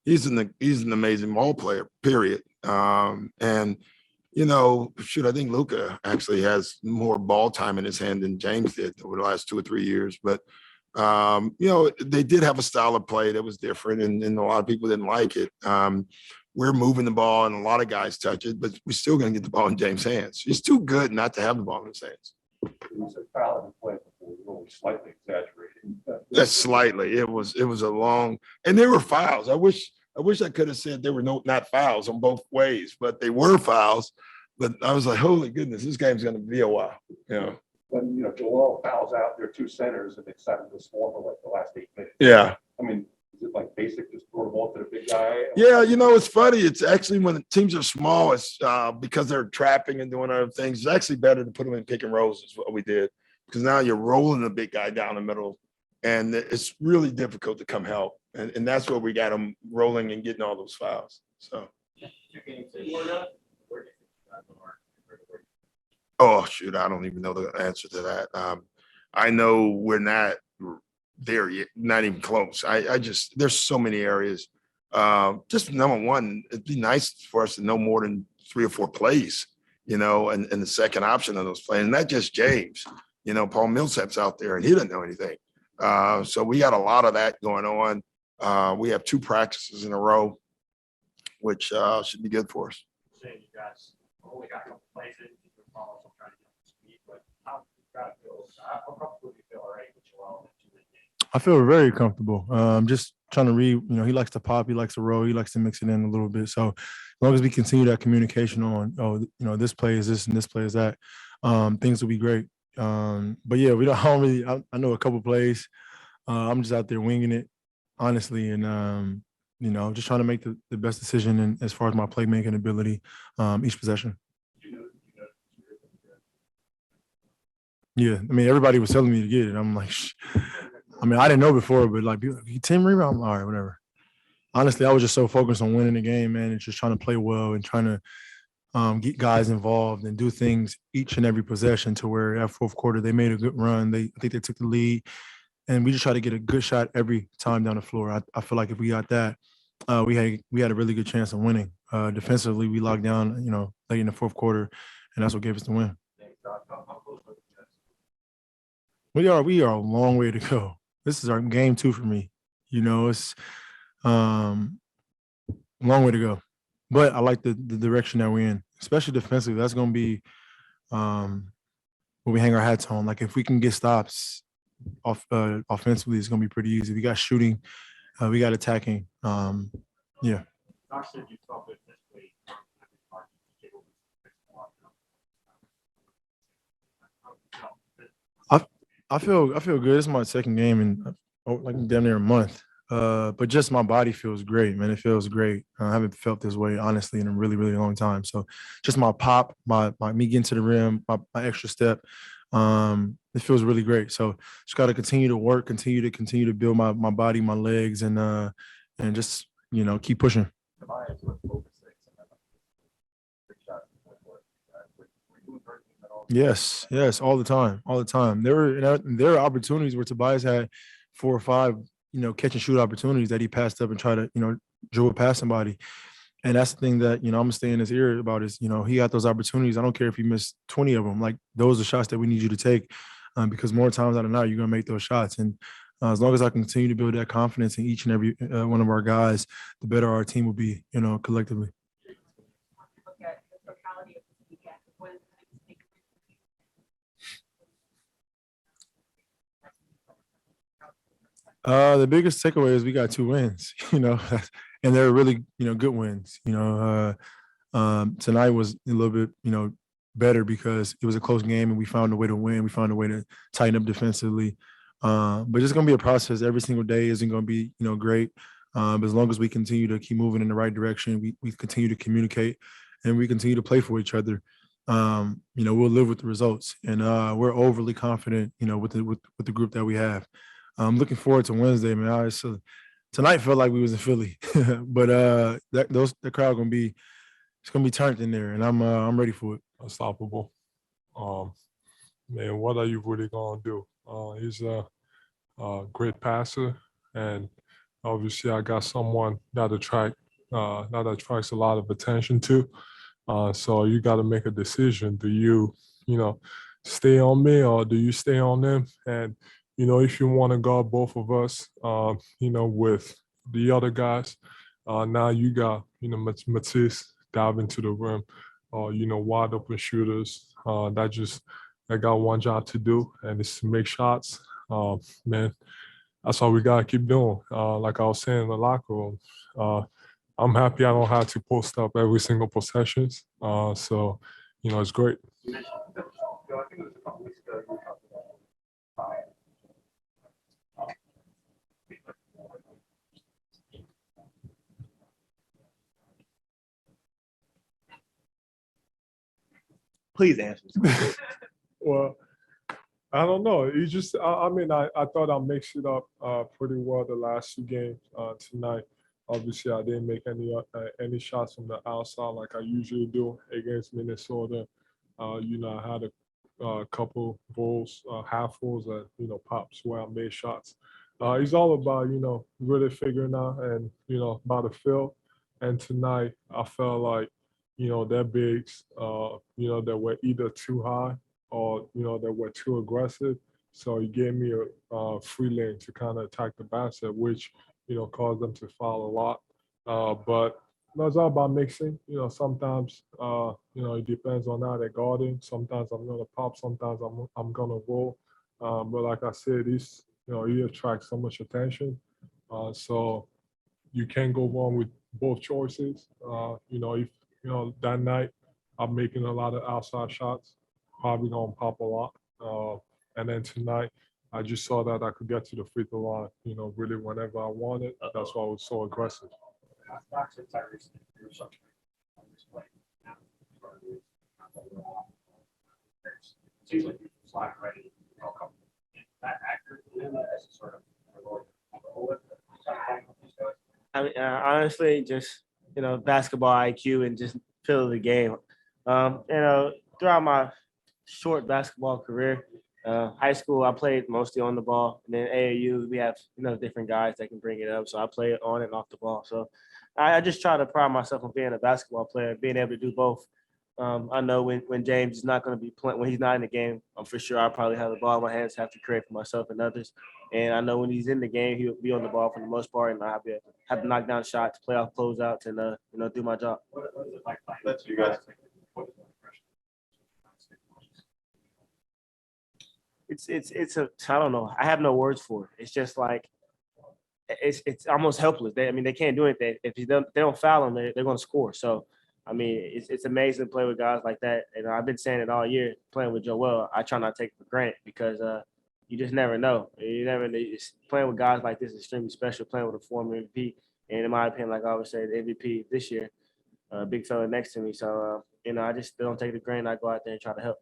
he's an amazing ball player, period. And I think Luka actually has more ball time in his hand than James did over the last 2 or 3 years. But they did have a style of play that was different, and a lot of people didn't like it. We're moving the ball, and a lot of guys touch it, but we're still going to get the ball in James' hands. He's too good not to have the ball in his hands. It was a foul in the play before, really slightly exaggerated. That's slightly. It was a long, and there were fouls. I wish I could have said there were not fouls on both ways, but they were fouls. But I was like, holy goodness, this game's going to be a while. When Joel fouls out their two centers and they decided to score for like the last 8 minutes. Yeah. I mean, is it like basic just throw the ball to the big guy? Yeah, it's funny. It's actually when the teams are small, it's because they're trapping and doing other things. It's actually better to put them in pick and rolls is what we did, because now you're rolling the big guy down the middle, and it's really difficult to come help. And that's where we got them rolling and getting all those fouls. So. Oh, shoot, I don't even know the answer to that. I know we're not there yet, not even close. There's so many areas. Just number one, it'd be nice for us to know more than 3 or 4 plays, and the second option of those plays, and not just James. Paul Millsap's out there, and he doesn't know anything. So we got a lot of that going on. We have 2 practices in a row, which should be good for us. Saying you guys only got a couple plays in, you can follow some trying to get up to speed, but how comfortable do you feel already with Joel in 2 games? I feel very comfortable. Just trying to read, he likes to pop, he likes to roll, he likes to mix it in a little bit. So as long as we continue that communication on, this play is this and this play is that, things will be great. But yeah, I know a couple plays. I'm just out there winging it, honestly, and just trying to make the best decision as far as my playmaking ability each possession. Yeah, everybody was telling me to get it. I'm like, I didn't know before, but like 10 rebounds, all right, whatever. Honestly, I was just so focused on winning the game, man, and just trying to play well and trying to get guys involved and do things each and every possession to where that fourth quarter they made a good run. I think they took the lead, and we just try to get a good shot every time down the floor. I feel like if we got that, we had a really good chance of winning. Defensively, we locked down, late in the fourth quarter, and that's what gave us the win. We are a long way to go. This is our game 2 for me. It's long way to go. But I like the direction that we're in, especially defensively. That's going to be what we hang our hats on. Like if we can get stops offensively, it's going to be pretty easy. We got shooting, we got attacking. Yeah. I feel good. It's my second game in like damn near a month. But just my body feels great, man. It feels great. I haven't felt this way, honestly, in a really, really long time. So just my pop, my me getting to the rim, my extra step, it feels really great. So just got to continue to work, continue to build my body, my legs, and just, keep pushing. Yes, all the time. There are opportunities where Tobias had 4 or 5, catch and shoot opportunities that he passed up and tried to, dribble past somebody. And that's the thing that, I'm gonna stay in his ear about is, he got those opportunities. I don't care if he missed 20 of them. Like those are shots that we need you to take because more times than not, you're gonna make those shots. And as long as I continue to build that confidence in each and every one of our guys, the better our team will be, collectively. The biggest takeaway is we got 2 wins, and they're really, good wins. Tonight was a little bit, better because it was a close game and we found a way to win. We found a way to tighten up defensively. But it's going to be a process. Every single day isn't going to be, great. But as long as we continue to keep moving in the right direction, we continue to communicate and we continue to play for each other. We'll live with the results, and we're overly confident, with the group that we have. I'm looking forward to Wednesday, man. Tonight felt like we was in Philly, but the crowd gonna be turned in there, and I'm ready for it. Unstoppable, man. What are you really gonna do? He's a great passer, and obviously I got someone that attracts a lot of attention to. So you got to make a decision. Do you know, stay on me or do you stay on them? And if you want to guard both of us, with the other guys, now you got Matisse dive into the rim, wide open shooters. That got one job to do, and it's to make shots. Man, that's all we gotta keep doing. Like I was saying in the locker room, I'm happy I don't have to post up every single possessions. So, it's great. You mentioned, I think it was a couple weeks ago, you were talking about Please answer. Well, I don't know. You just, I mean, I thought I mixed it up pretty well the last two games. Tonight, obviously, I didn't make any shots from the outside like I usually do against Minnesota. I had a couple goals, half goals that pops where I made shots. It's all about really figuring out and about the feel. And tonight, I felt like their bigs, that were either too high or that were too aggressive. So he gave me a free lane to kind of attack the basket, which caused them to foul a lot. But it's all about mixing. Sometimes it depends on how they're guarding. Sometimes I'm gonna pop. Sometimes I'm gonna roll. But like I said, he attracts so much attention. So you can't go wrong with both choices. If that night I'm making a lot of outside shots, probably gonna pop a lot. And then tonight, I just saw that I could get to the free throw line, really whenever I wanted. That's why I was so aggressive. Not to Tyrese, you're such on display now. It seems like you're sliding ready. That accurate, as sort of. I mean, honestly, just basketball IQ and just feel of the game. Throughout my short basketball career, high school I played mostly on the ball, and then AAU we have different guys that can bring it up. So I play it on and off the ball. So I just try to pride myself on being a basketball player, being able to do both. I know when James is not going to be playing, when he's not in the game, I'm for sure I'll probably have the ball in my hands, have to create for myself and others. And I know when he's in the game, he'll be on the ball for the most part, and I'll be able to have to knock down shots, playoff closeouts, and do my job. What is it like? That's you guys. It's I don't know. I have no words for it. It's just like it's almost helpless. They can't do anything. If they don't foul them, they're going to score. So I mean, it's amazing to play with guys like that. And I've been saying it all year. Playing with Joel, I try not to take it for granted because you just never know. You never know. Playing with guys like this is extremely special. Playing with a former MVP, and in my opinion, like I always say, the MVP this year, big fella next to me. So I just don't take it for granted. I go out there and try to help.